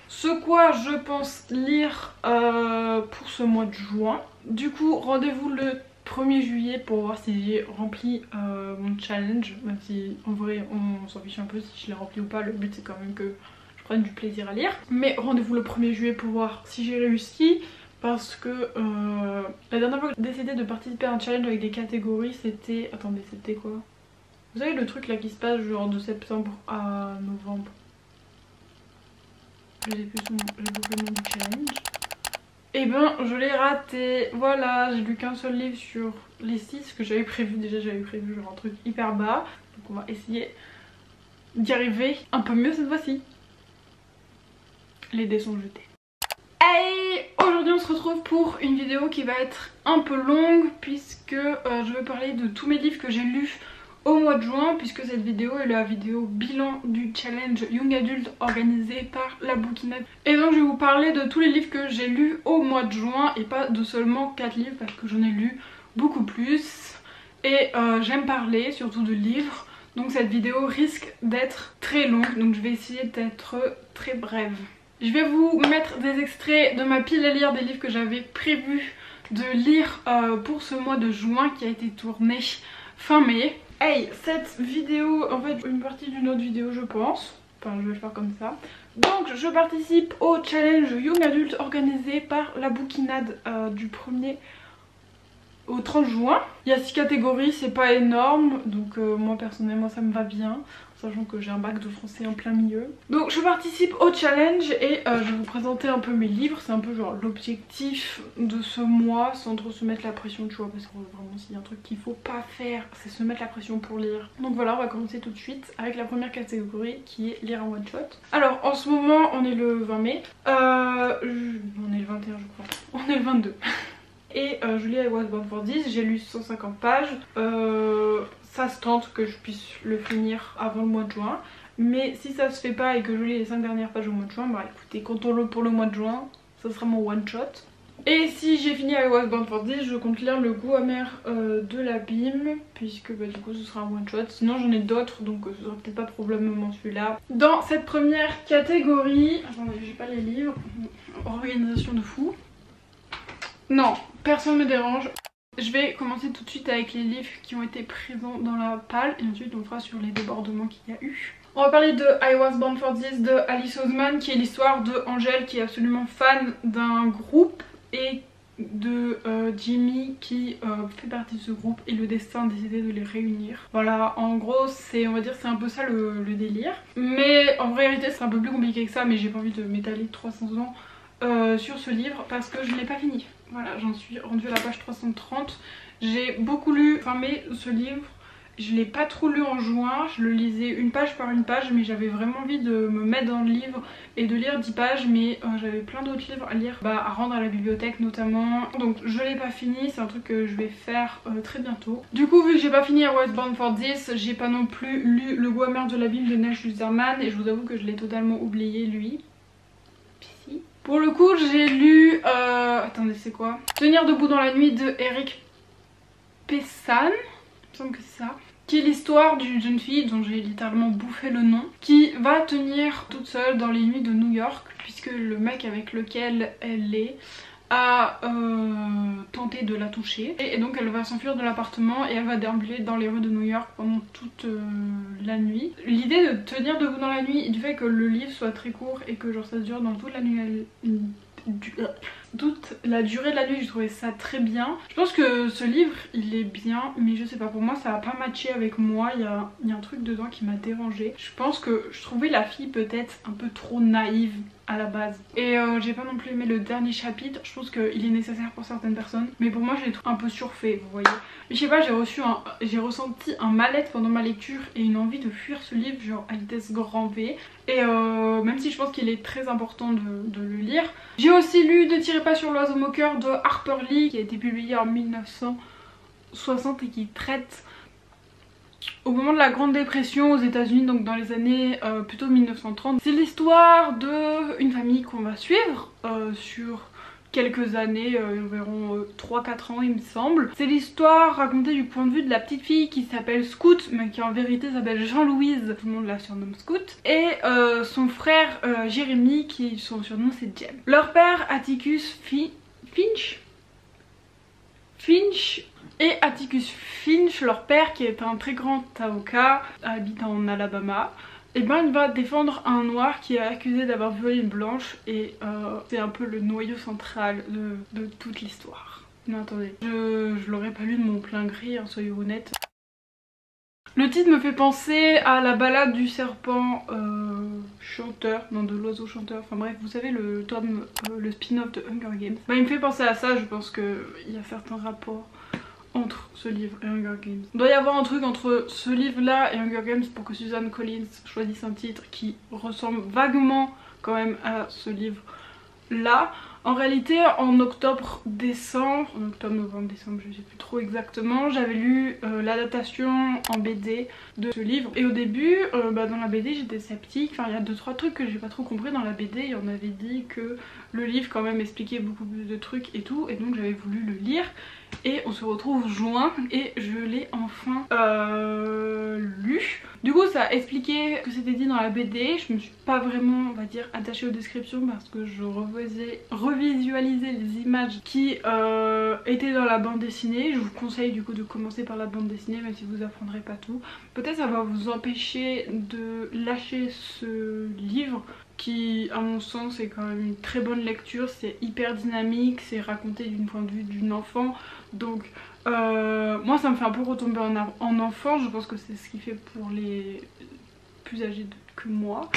ce quoi je pense lire pour ce mois de juin. Du coup rendez-vous le 1er juillet pour voir si j'ai rempli mon challenge, même si en vrai on s'en fiche un peu si je l'ai rempli ou pas, le but c'est quand même que je prenne du plaisir à lire. Mais rendez-vous le 1er juillet pour voir si j'ai réussi. Parce que la dernière fois que j'ai décidé de participer à un challenge avec des catégories, c'était... Attendez, c'était quoi? Vous savez le truc là qui se passe genre de septembre à novembre? Je sais plus le nom du challenge. Et ben je l'ai raté. Voilà, j'ai lu qu'un seul livre sur les 6 que j'avais prévu. Déjà j'avais prévu genre un truc hyper bas. Donc on va essayer d'y arriver un peu mieux cette fois-ci. Les dés sont jetés. Hey, aujourd'hui on se retrouve pour une vidéo qui va être un peu longue puisque je vais parler de tous mes livres que j'ai lus au mois de juin, puisque cette vidéo est la vidéo bilan du challenge Young Adult organisé par la Bookinette. Et donc je vais vous parler de tous les livres que j'ai lus au mois de juin et pas de seulement 4 livres parce que j'en ai lu beaucoup plus. Et j'aime parler surtout de livres, donc cette vidéo risque d'être très longue, donc je vais essayer d'être très brève. Je vais vous mettre des extraits de ma pile à lire des livres que j'avais prévu de lire pour ce mois de juin qui a été tourné fin mai. Hey, cette vidéo, en fait une partie d'une autre vidéo je pense, enfin je vais le faire comme ça. Donc je participe au challenge Young Adult organisé par la Bookinade du 1er au 30 juin. Il y a 6 catégories, c'est pas énorme, donc moi personnellement ça me va bien, sachant que j'ai un bac de français en plein milieu. Donc je participe au challenge et je vais vous présenter un peu mes livres, c'est un peu genre l'objectif de ce mois, sans trop se mettre la pression, tu vois, parce que vraiment s'il y a un truc qu'il faut pas faire, c'est se mettre la pression pour lire. Donc voilà, on va commencer tout de suite avec la première catégorie qui est lire un one shot. Alors en ce moment on est le 20 mai, on est le 21 je crois, on est le 22. Et je lis I Was Born for This, j'ai lu 150 pages, ça se tente que je puisse le finir avant le mois de juin. Mais si ça se fait pas et que je lis les 5 dernières pages au mois de juin, bah écoutez, comptons-le pour le mois de juin, ça sera mon one shot. Et si j'ai fini I Was Born for This, je compte lire Le Goût amer de l'abîme, puisque bah, du coup ce sera un one shot. Sinon j'en ai d'autres, donc ce sera peut-être pas probablement celui-là. Dans cette première catégorie, attendez, j'ai pas les livres, organisation de fou. Non, personne ne me dérange. Je vais commencer tout de suite avec les livres qui ont été présents dans la palle et ensuite on fera sur les débordements qu'il y a eu. On va parler de I Was Born for This de Alice Oseman, qui est l'histoire de Angèle qui est absolument fan d'un groupe et de Jimmy qui fait partie de ce groupe et le destin a décidé de les réunir. Voilà, en gros c'est, on va dire, c'est un peu ça le délire. Mais en réalité c'est un peu plus compliqué que ça, mais j'ai pas envie de m'étaler 300 ans sur ce livre parce que je ne l'ai pas fini. Voilà, j'en suis rendue à la page 330. J'ai beaucoup lu fin mai ce livre. Je l'ai pas trop lu en juin, je le lisais une page par une page, mais j'avais vraiment envie de me mettre dans le livre et de lire 10 pages, mais j'avais plein d'autres livres à lire, à rendre à la bibliothèque notamment. Donc je l'ai pas fini, c'est un truc que je vais faire très bientôt. Du coup, vu que j'ai pas fini I Was Born for This, j'ai pas non plus lu Le Goût amer de l'abîme de Neige Lucerman et je vous avoue que je l'ai totalement oublié lui. Pour le coup j'ai lu, attendez c'est quoi, Tenir debout dans la nuit de Eric Pessan, il me semble que c'est ça, qui est l'histoire d'une jeune fille dont j'ai littéralement bouffé le nom, qui va tenir toute seule dans les nuits de New York puisque le mec avec lequel elle est a tenté de la toucher et donc elle va s'enfuir de l'appartement et elle va déambuler dans les rues de New York pendant toute la nuit. L'idée de tenir debout dans la nuit et du fait que le livre soit très court et que genre ça dure dans toute la nuit, toute la durée de la nuit, je trouvais ça très bien. Je pense que ce livre il est bien, mais je sais pas, pour moi ça a pas matché avec moi, il y a un truc dedans qui m'a dérangée. Je pense que je trouvais la fille peut-être un peu trop naïve à la base. Et j'ai pas non plus aimé le dernier chapitre, je pense qu'il est nécessaire pour certaines personnes, mais pour moi je l'ai trouvé un peu surfait, vous voyez. Mais je sais pas, j'ai ressenti un mal-être pendant ma lecture et une envie de fuir ce livre genre à vitesse grand V. Et même si je pense qu'il est très important de le lire. J'ai aussi lu Ne tirez pas sur l'oiseau moqueur de Harper Lee qui a été publié en 1960 et qui traite au moment de la Grande Dépression aux États-Unis, donc dans les années plutôt 1930. C'est l'histoire d'une famille qu'on va suivre sur quelques années, environ 3-4 ans il me semble. C'est l'histoire racontée du point de vue de la petite fille qui s'appelle Scout, mais qui en vérité s'appelle Jean-Louise, tout le monde la surnomme Scout, et son frère Jérémy, qui son surnom c'est Jem. Leur père Atticus Finch et Atticus Finch, leur père qui est un très grand avocat, habite en Alabama. Et ben il va défendre un noir qui est accusé d'avoir violé une blanche et c'est un peu le noyau central de toute l'histoire. Non attendez, je l'aurais pas lu de mon plein gré, hein, soyez honnêtes. Le titre me fait penser à la balade du serpent chanteur, non de l'oiseau chanteur, enfin bref vous savez le tome, le spin-off de Hunger Games. Bah il me fait penser à ça, je pense qu'il y a certains rapports entre ce livre et Hunger Games. Il doit y avoir un truc entre ce livre là et Hunger Games pour que Suzanne Collins choisisse un titre qui ressemble vaguement quand même à ce livre là. En réalité en octobre, novembre, décembre, je sais plus trop exactement, j'avais lu l'adaptation en BD de ce livre. Et au début, dans la BD j'étais sceptique, enfin il y a 2-3 trucs que j'ai pas trop compris dans la BD et on avait dit que le livre quand même expliquait beaucoup plus de trucs et tout, et donc j'avais voulu le lire. Et on se retrouve juin et je l'ai enfin lu. Du coup ça a expliqué ce que c'était dit dans la BD. Je me suis pas vraiment, on va dire, attachée aux descriptions parce que je revisualisais les images qui étaient dans la bande dessinée. Je vous conseille du coup de commencer par la bande dessinée même si vous apprendrez pas tout. Peut-être ça va vous empêcher de lâcher ce livre qui à mon sens est quand même une très bonne lecture. C'est hyper dynamique, c'est raconté d'une point de vue d'une enfant, donc moi ça me fait un peu retomber en enfant. Je pense que c'est ce qui fait pour les plus âgés que moi.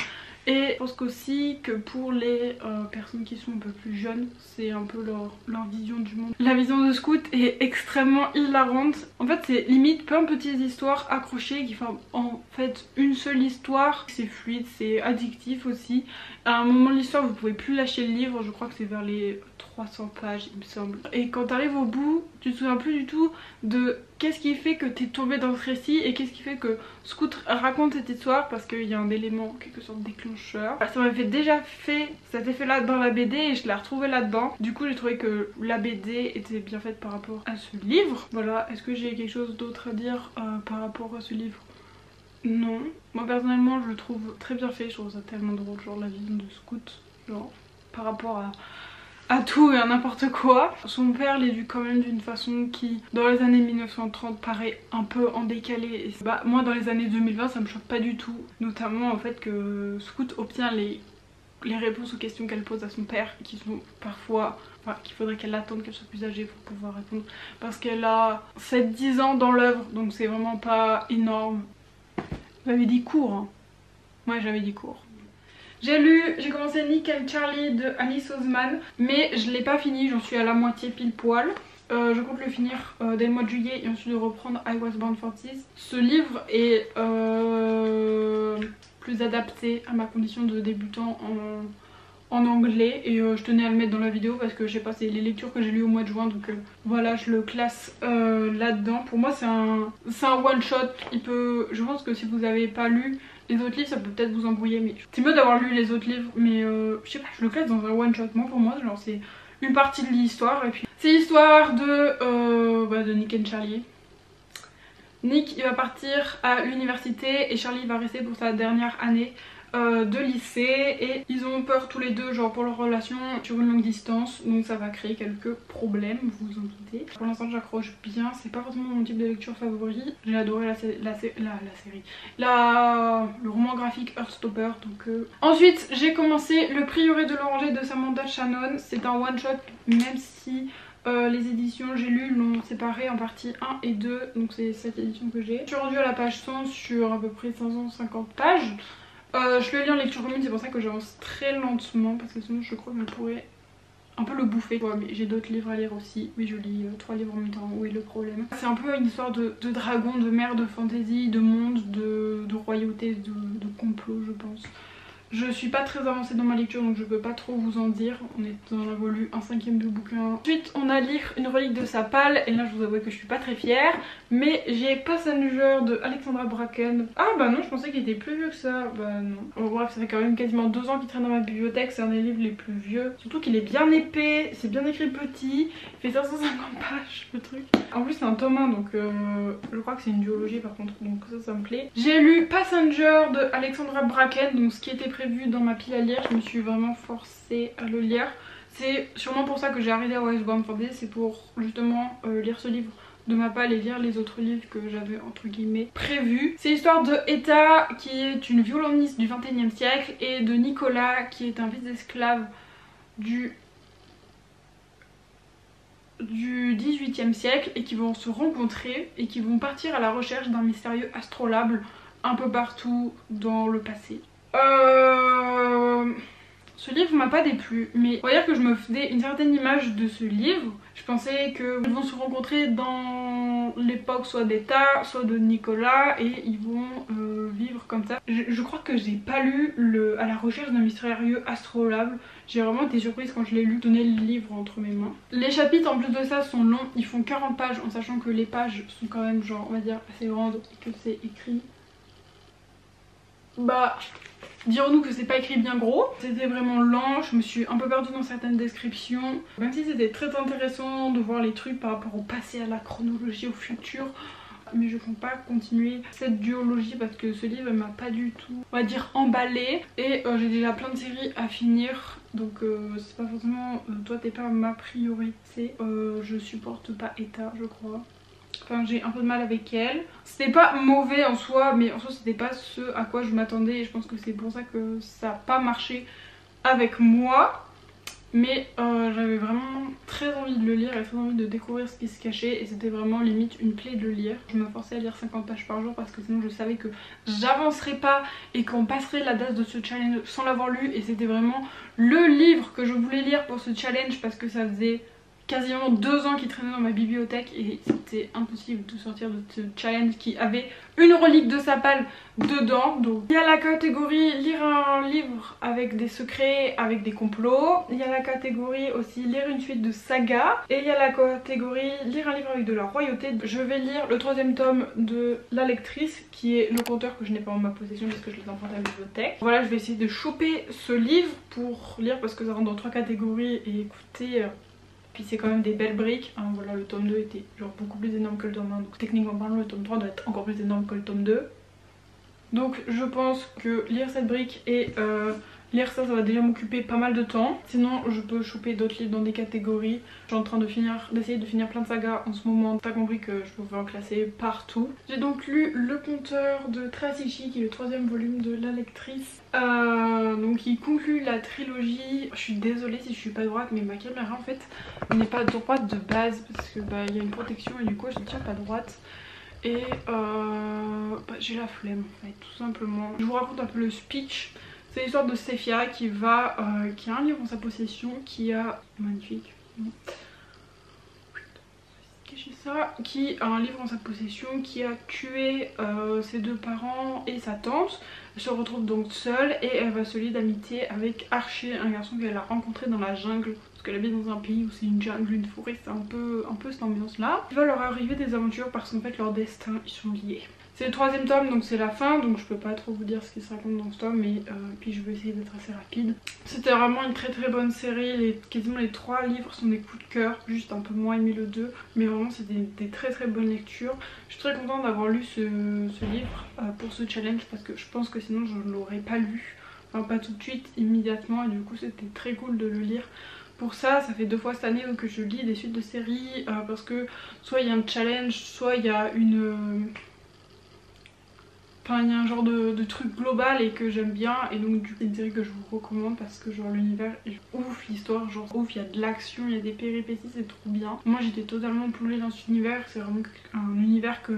Et je pense qu'aussi que pour les personnes qui sont un peu plus jeunes, c'est un peu leur vision du monde. La vision de Scout est extrêmement hilarante. En fait c'est limite plein de petites histoires accrochées qui font en fait une seule histoire. C'est fluide, c'est addictif aussi. À un moment de l'histoire vous pouvez plus lâcher le livre, je crois que c'est vers les 300 pages il me semble. Et quand t'arrives au bout, tu te souviens plus du tout de qu'est-ce qui fait que t'es tombé dans ce récit et qu'est-ce qui fait que Scout raconte cette histoire, parce qu'il y a un élément, quelque sorte de déclencheur. Ça m'avait déjà fait cet effet là dans la BD et je l'ai retrouvé là-dedans. Du coup j'ai trouvé que la BD était bien faite par rapport à ce livre. Voilà, est-ce que j'ai quelque chose d'autre à dire par rapport à ce livre? Non. Moi personnellement je le trouve très bien fait, je trouve ça tellement drôle, genre la vision de Scout, genre par rapport à tout et à n'importe quoi. Son père l'éduque quand même d'une façon qui dans les années 1930 paraît un peu en décalé. Et bah, moi dans les années 2020 ça me choque pas du tout, notamment en fait que Scout obtient les réponses aux questions qu'elle pose à son père qui sont parfois... Enfin, qu'il faudrait qu'elle attende qu'elle soit plus âgée pour pouvoir répondre, parce qu'elle a 7-10 ans dans l'œuvre, donc c'est vraiment pas énorme. J'avais dit court hein. Ouais j'avais dit court. J'ai commencé Nick and Charlie de Alice Oseman, mais je l'ai pas fini, j'en suis à la moitié pile poil. Je compte le finir dès le mois de juillet et ensuite de reprendre I Was Born for This. Ce livre est plus adapté à ma condition de débutant en anglais et je tenais à le mettre dans la vidéo parce que je sais pas, c'est les lectures que j'ai lues au mois de juin, donc voilà, je le classe là-dedans. Pour moi c'est un one shot. Je pense que si vous avez pas lu les autres livres ça peut peut-être vous embrouiller, mais c'est mieux d'avoir lu les autres livres, mais je sais pas, je le classe dans un one shot. Moi pour moi genre c'est une partie de l'histoire et puis c'est l'histoire de Nick and Charlie. Nick il va partir à l'université et Charlie va rester pour sa dernière année de lycée, et ils ont peur tous les deux genre pour leur relation sur une longue distance, donc ça va créer quelques problèmes, vous vous en doutez. Pour l'instant j'accroche bien, c'est pas forcément mon type de lecture favori. J'ai adoré la série, le roman graphique Heartstopper, donc Ensuite j'ai commencé Le Prieuré de l'Oranger de Samantha Shannon. C'est un one shot même si les éditions j'ai lu l'ont séparé en partie 1 et 2, donc c'est cette édition que j'ai. Je suis rendue à la page 100 sur à peu près 550 pages. Je le lis en lecture commune, c'est pour ça que j'avance très lentement parce que sinon je crois que je pourrais un peu le bouffer. Ouais, mais j'ai d'autres livres à lire aussi. Oui, je lis 3 livres en même temps, où est le problème? C'est un peu une histoire de dragon, de mer, de fantasy, de monde, de royauté, de complot je pense. Je suis pas très avancée dans ma lecture donc je peux pas trop vous en dire. On est dans la volume 1/5 du bouquin. Ensuite on a lire Une relique de Sapal et là je vous avoue que je suis pas très fière. Mais j'ai Passenger de Alexandra Bracken. Ah bah non, je pensais qu'il était plus vieux que ça. Bah non. Bon, bref, ça fait quand même quasiment 2 ans qu'il traîne dans ma bibliothèque. C'est un des livres les plus vieux. Surtout qu'il est bien épais, c'est bien écrit petit. Il fait 550 pages le truc. En plus c'est un tome 1 donc je crois que c'est une duologie par contre. Donc ça me plaît. J'ai lu Passenger de Alexandra Bracken. Donc ce qui était prévu dans ma pile à lire, je me suis vraiment forcée à le lire. C'est sûrement pour ça que j'ai arrêté à Westbound for This, c'est pour justement lire ce livre de ma part et lire les autres livres que j'avais entre guillemets prévus. C'est l'histoire de Etta qui est une violoniste du 21e siècle et de Nicolas qui est un fils d'esclave du 18e siècle et qui vont se rencontrer et qui vont partir à la recherche d'un mystérieux astrolabe un peu partout dans le passé. Ce livre m'a pas déplu, mais on va dire que je me faisais une certaine image de ce livre. Je pensais qu'ils vont se rencontrer dans l'époque soit d'Etta, soit de Nicolas et ils vont vivre comme ça. Je crois que j'ai pas lu À la recherche d'un mystérieux astrolabe. J'ai vraiment été surprise quand je l'ai lu, donner le livre entre mes mains. Les chapitres en plus de ça sont longs, ils font 40 pages en sachant que les pages sont quand même genre on va dire assez grandes et que c'est écrit. Bah, dirons-nous que c'est pas écrit bien gros. C'était vraiment lent, je me suis un peu perdue dans certaines descriptions. Même si c'était très intéressant de voir les trucs par rapport au passé, à la chronologie, au futur. Mais je compte pas continuer cette duologie parce que ce livre m'a pas du tout, on va dire, emballée. Et j'ai déjà plein de séries à finir. Donc c'est pas forcément, toi t'es pas ma priorité. Je supporte pas Etta je crois. Enfin j'ai un peu de mal avec elle. C'était pas mauvais en soi mais en soi c'était pas ce à quoi je m'attendais et je pense que c'est pour ça que ça n'a pas marché avec moi. Mais j'avais vraiment très envie de le lire et très envie de découvrir ce qui se cachait et c'était vraiment limite une plaie de le lire. Je me forçais à lire 50 pages par jour parce que sinon je savais que j'avancerais pas et qu'on passerait la date de ce challenge sans l'avoir lu et c'était vraiment le livre que je voulais lire pour ce challenge parce que ça faisait quasiment 2 ans qu'il traînait dans ma bibliothèque et c'était impossible de sortir de ce challenge qui avait une relique de Sapal dedans. Donc il y a la catégorie lire un livre avec des secrets, avec des complots. Il y a la catégorie aussi lire une suite de sagas. Et il y a la catégorie lire un livre avec de la royauté. Je vais lire le 3e tome de La Lectrice qui est le conteur que je n'ai pas en ma possession parce que je l'ai emprunté à la bibliothèque. Voilà, je vais essayer de choper ce livre pour lire parce que ça rentre dans 3 catégories et écoutez... Puis c'est quand même des belles briques, hein, voilà le tome 2 était genre beaucoup plus énorme que le tome 1 donc techniquement parlant le tome 3 doit être encore plus énorme que le tome 2. Donc je pense que lire cette brique et lire ça va déjà m'occuper pas mal de temps. Sinon je peux choper d'autres livres dans des catégories. Je suis en train d'essayer de finir plein de sagas en ce moment. T'as compris que je pouvais en classer partout. J'ai donc lu Le Conteur de Tracy Chi qui est le 3e volume de La Lectrice. Donc il conclut la trilogie. Je suis désolée si je suis pas droite mais ma caméra en fait n'est pas droite de base parce que bah il y a une protection et du coup je ne tiens pas droite. Et j'ai la flemme en fait tout simplement. Je vous raconte un peu le speech. C'est l'histoire de Sephia qui a un livre en sa possession qui a... magnifique. Qui a un livre en sa possession qui a tué ses 2 parents et sa tante. Elle se retrouve donc seule et elle va se lier d'amitié avec Archie, un garçon qu'elle a rencontré dans la jungle. Parce qu'elle habite dans un pays où c'est une jungle, une forêt, c'est un peu cette ambiance là. Il va leur arriver des aventures parce qu'en fait leur destin ils sont liés. C'est le 3e tome donc c'est la fin donc je peux pas trop vous dire ce qui se raconte dans ce tome mais puis je vais essayer d'être assez rapide. C'était vraiment une très bonne série, quasiment les 3 livres sont des coups de cœur, juste un peu moins aimé le 2 mais vraiment c'est des très bonnes lectures. Je suis très contente d'avoir lu ce livre pour ce challenge parce que je pense que sinon je ne l'aurais pas lu, enfin pas tout de suite immédiatement et du coup c'était très cool de le lire. Pour ça fait 2 fois cette année que je lis des suites de séries parce que soit il y a un challenge, soit il y a Enfin il y a un genre de truc global et que j'aime bien et donc du coup c'est une série que je vous recommande parce que genre l'univers est ouf, l'histoire genre ouf, il y a de l'action, il y a des péripéties, c'est trop bien. Moi j'étais totalement plongée dans cet univers, c'est vraiment un univers que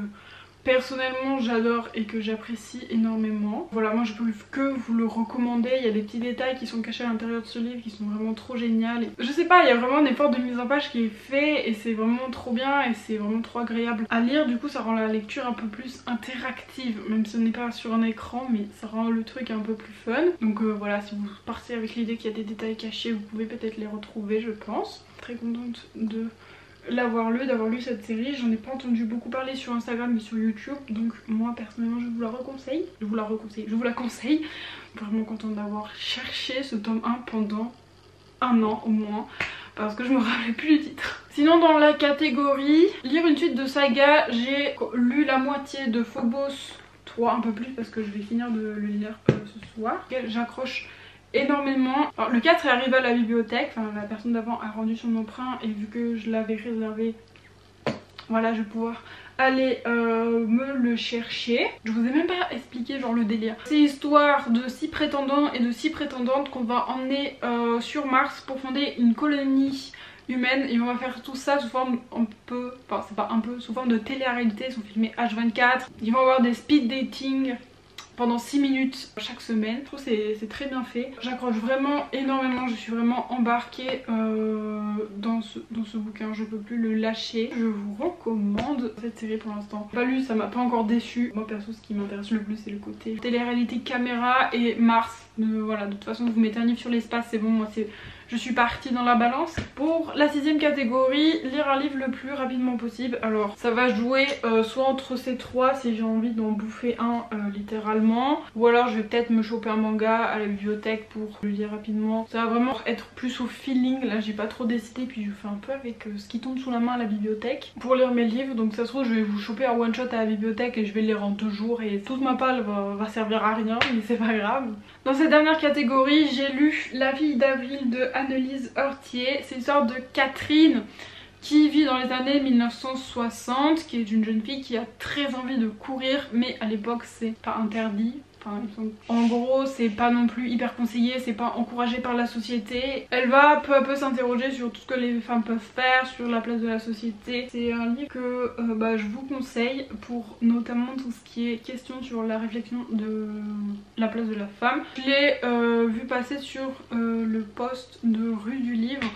personnellement j'adore et que j'apprécie énormément. Voilà, moi je peux que vous le recommander. Il y a des petits détails qui sont cachés à l'intérieur de ce livre qui sont vraiment trop géniaux. Je sais pas, il y a vraiment un effort de mise en page qui est fait et c'est vraiment trop bien et c'est vraiment trop agréable à lire. Du coup ça rend la lecture un peu plus interactive, même si on n'est pas sur un écran, mais ça rend le truc un peu plus fun. Donc voilà, si vous partez avec l'idée qu'il y a des détails cachés, vous pouvez peut-être les retrouver, je pense. Très contente de l'avoir lu, d'avoir lu cette série. J'en ai pas entendu beaucoup parler sur Instagram mais sur YouTube, donc moi personnellement je vous la conseille. Vraiment contente d'avoir cherché ce tome 1 pendant un an au moins, parce que je me rappelais plus du titre. Sinon dans la catégorie lire une suite de saga, j'ai lu la moitié de Phobos 3, un peu plus parce que je vais finir de le lire ce soir. J'accroche énormément. Alors, le 4 est arrivé à la bibliothèque, enfin la personne d'avant a rendu son emprunt et vu que je l'avais réservé, voilà, je vais pouvoir aller me le chercher. Je vous ai même pas expliqué genre le délire. C'est l'histoire de 6 prétendants et de 6 prétendantes qu'on va emmener sur Mars pour fonder une colonie humaine et on va faire tout ça sous forme sous forme de télé-réalité. Ils sont filmés H24. Ils vont avoir des speed dating pendant 6 minutes chaque semaine. Je trouve que c'est très bien fait. J'accroche vraiment énormément, je suis vraiment embarquée dans ce bouquin, je peux plus le lâcher. Je vous recommande cette série pour l'instant. Pas lu, ça m'a pas encore déçu. Moi perso ce qui m'intéresse le plus c'est le côté télé-réalité, caméra et Mars. Voilà, de toute façon vous mettez un livre sur l'espace, c'est bon, moi je suis partie dans la balance. Pour la 6ème catégorie, lire un livre le plus rapidement possible. Alors ça va jouer soit entre ces trois si j'ai envie d'en bouffer un littéralement, ou alors je vais peut-être me choper un manga à la bibliothèque pour le lire rapidement. Ça va vraiment être plus au feeling, là j'ai pas trop décidé, puis je fais un peu avec ce qui tombe sous la main à la bibliothèque pour lire mes livres. Donc ça se trouve je vais vous choper un one shot à la bibliothèque et je vais le lire en 2 jours et toute ma palle va servir à rien, mais c'est pas grave. Dans cette dernière catégorie, j'ai lu La fille d'avril de Annelise Hortier. C'est l'histoire de Catherine qui vit dans les années 1960, qui est une jeune fille qui a très envie de courir, mais à l'époque c'est pas interdit. Enfin, en gros c'est pas non plus hyper conseillé, c'est pas encouragé par la société. Elle va peu à peu s'interroger sur tout ce que les femmes peuvent faire, sur la place de la société. C'est un livre que je vous conseille pour notamment tout ce qui est question sur la réflexion de la place de la femme. Je l'ai vu passer sur le post de Rue du Livre.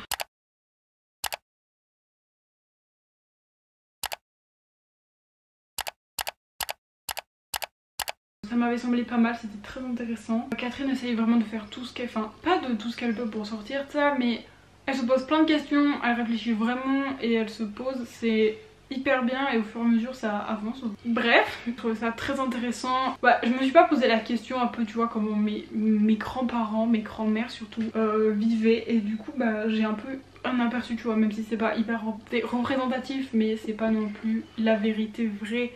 Ça m'avait semblé pas mal, c'était très intéressant. Catherine essaye vraiment de faire tout ce qu'elle... Enfin, pas de tout ce qu'elle peut pour sortir de ça, mais elle se pose plein de questions, elle réfléchit vraiment et elle se pose. C'est hyper bien et au fur et à mesure ça avance. Bref, je trouvais ça très intéressant. Je me suis pas posé la question un peu, tu vois, comment mes grands-parents, mes grands-mères surtout, vivaient. Et du coup, j'ai un peu un aperçu, tu vois, même si c'est pas hyper représentatif, mais c'est pas non plus la vérité vraie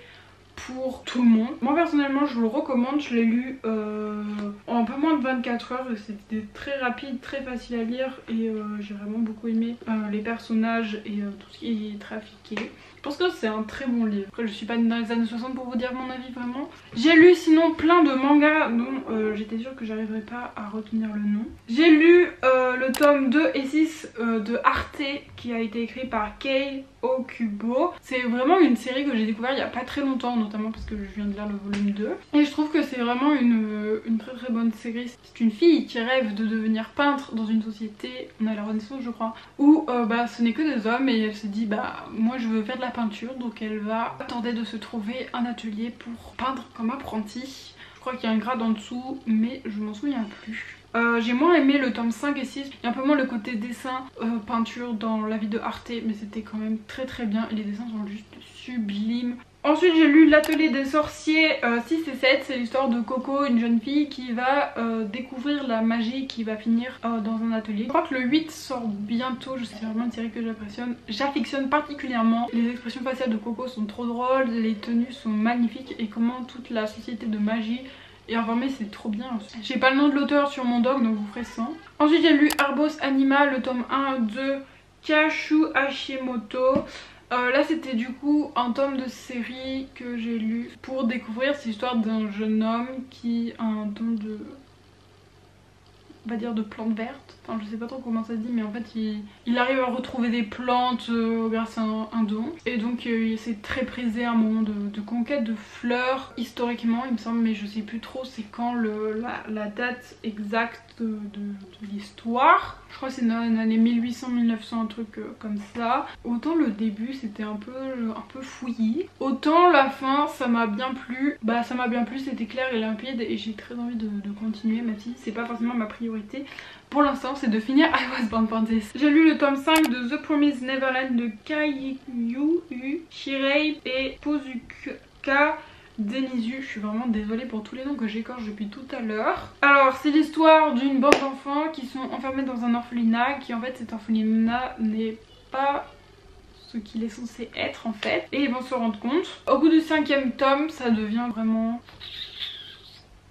pour tout le monde. Moi personnellement je vous le recommande, je l'ai lu en un peu moins de 24 heures et c'était très rapide, très facile à lire et j'ai vraiment beaucoup aimé les personnages et tout ce qui est trafiqué. Je pense que c'est un très bon livre. Après je suis pas dans les années 60 pour vous dire mon avis vraiment. J'ai lu sinon plein de mangas dont j'étais sûre que j'arriverais pas à retenir le nom. J'ai lu le tome 2 et 6 de Arte qui a été écrit par Kei Okubo. C'est vraiment une série que j'ai découvert il y a pas très longtemps, notamment parce que je viens de lire le volume 2. Et je trouve que c'est vraiment une très très bonne série. C'est une fille qui rêve de devenir peintre dans une société, on a la Renaissance je crois, où ce n'est que des hommes et elle se dit moi je veux faire de la peinture, donc elle va tenter de se trouver un atelier pour peindre comme apprenti. Je crois qu'il y a un grade en dessous mais je m'en souviens plus. J'ai moins aimé le tome 5 et 6, il y a un peu moins le côté dessin, peinture dans la vie de Arte, mais c'était quand même très très bien et les dessins sont juste sublimes. Ensuite j'ai lu L'Atelier des sorciers 6 et 7, c'est l'histoire de Coco, une jeune fille qui va découvrir la magie, qui va finir dans un atelier. Je crois que le 8 sort bientôt, c'est vraiment une série que j'affectionne particulièrement. Les expressions faciales de Coco sont trop drôles, les tenues sont magnifiques et comment toute la société de magie et informé, c'est trop bien. J'ai pas le nom de l'auteur sur mon doc donc vous ferez ça. Ensuite j'ai lu Arbos Anima, le tome 1 de Kashu Hashimoto. Là c'était du coup un tome de série que j'ai lu pour découvrir. C'est l'histoire d'un jeune homme qui a un don on va dire de plantes vertes. Enfin je sais pas trop comment ça se dit, mais en fait il arrive à retrouver des plantes grâce à un don. Et donc il s'est très prisé un moment de conquête de fleurs historiquement il me semble, mais je sais plus trop c'est quand la date exacte de l'histoire. Je crois que c'est dans les années 1800-1900, un truc comme ça. Autant le début c'était un peu fouillis, autant la fin ça m'a bien plu. Bah ça m'a bien plu, c'était clair et limpide et j'ai très envie de continuer, même si c'est pas forcément ma priorité. Pour l'instant c'est de finir I Was Born Princess. J'ai lu le tome 5 de The Promised Neverland de Kaiyu Shirei et Pozuka Denizu. Je suis vraiment désolée pour tous les noms que j'écorche depuis tout à l'heure. Alors c'est l'histoire d'une bande d'enfants qui sont enfermés dans un orphelinat, qui en fait cet orphelinat n'est pas ce qu'il est censé être en fait, et ils vont se rendre compte. Au bout du 5e tome ça devient vraiment...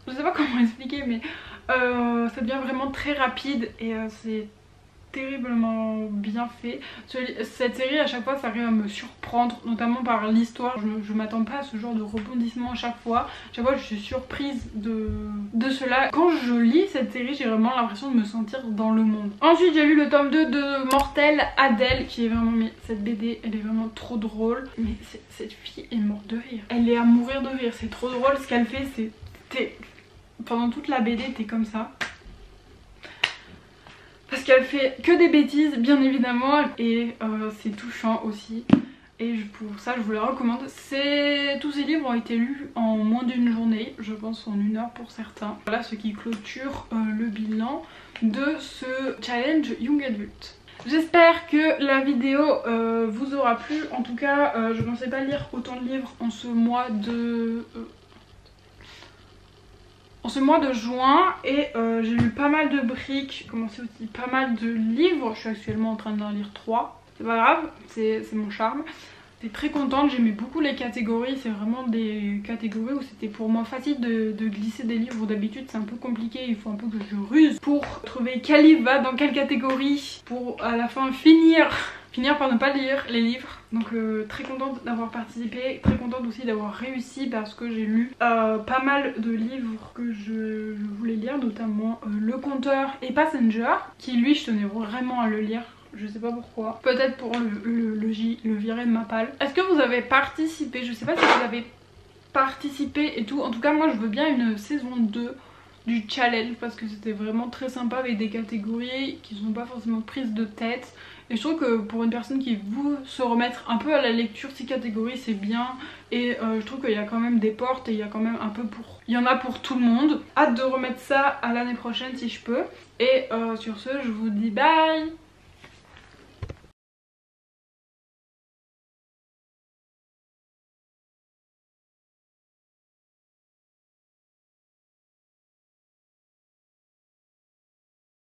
je sais pas comment expliquer, mais ça devient vraiment très rapide et c'est terriblement bien fait. Cette série à chaque fois ça arrive à me surprendre, notamment par l'histoire. Je m'attends pas à ce genre de rebondissement à chaque fois. Chaque fois je suis surprise de cela. Quand je lis cette série j'ai vraiment l'impression de me sentir dans le monde. Ensuite j'ai lu le tome 2 de Mortel Adèle qui est vraiment... mais cette BD elle est vraiment trop drôle. Mais cette fille est morte de rire. Elle est à mourir de rire, c'est trop drôle ce qu'elle fait. Pendant toute la BD t'es comme ça. Parce qu'elle fait que des bêtises bien évidemment et c'est touchant aussi. Et pour ça je vous la recommande. Tous ces livres ont été lus en moins d'une journée, je pense en 1 heure pour certains. Voilà ce qui clôture le bilan de ce challenge Young Adult. J'espère que la vidéo vous aura plu. En tout cas je pensais pas lire autant de livres en ce mois de... juin et j'ai lu pas mal de briques, commencé aussi pas mal de livres. Je suis actuellement en train d'en lire 3. C'est pas grave, c'est mon charme. J'étais très contente, j'aimais beaucoup les catégories. C'est vraiment des catégories où c'était pour moi facile de glisser des livres. D'habitude c'est un peu compliqué, il faut un peu que je ruse pour trouver quel livre va dans quelle catégorie pour à la fin finir par ne pas lire les livres. Donc très contente d'avoir participé, très contente aussi d'avoir réussi parce que j'ai lu pas mal de livres que je voulais lire, notamment Le Compteur et Passenger, qui lui je tenais vraiment à le lire. Je sais pas pourquoi. Peut-être pour le virer de ma palle. Est-ce que vous avez participé? Je sais pas si vous avez participé et tout. En tout cas moi je veux bien une saison 2 du challenge parce que c'était vraiment très sympa avec des catégories qui sont pas forcément prises de tête. Et je trouve que pour une personne qui veut se remettre un peu à la lecture, ces catégories c'est bien. Et je trouve qu'il y a quand même des portes et il y a quand même un peu pour... il y en a pour tout le monde. Hâte de remettre ça à l'année prochaine si je peux. Et sur ce je vous dis bye.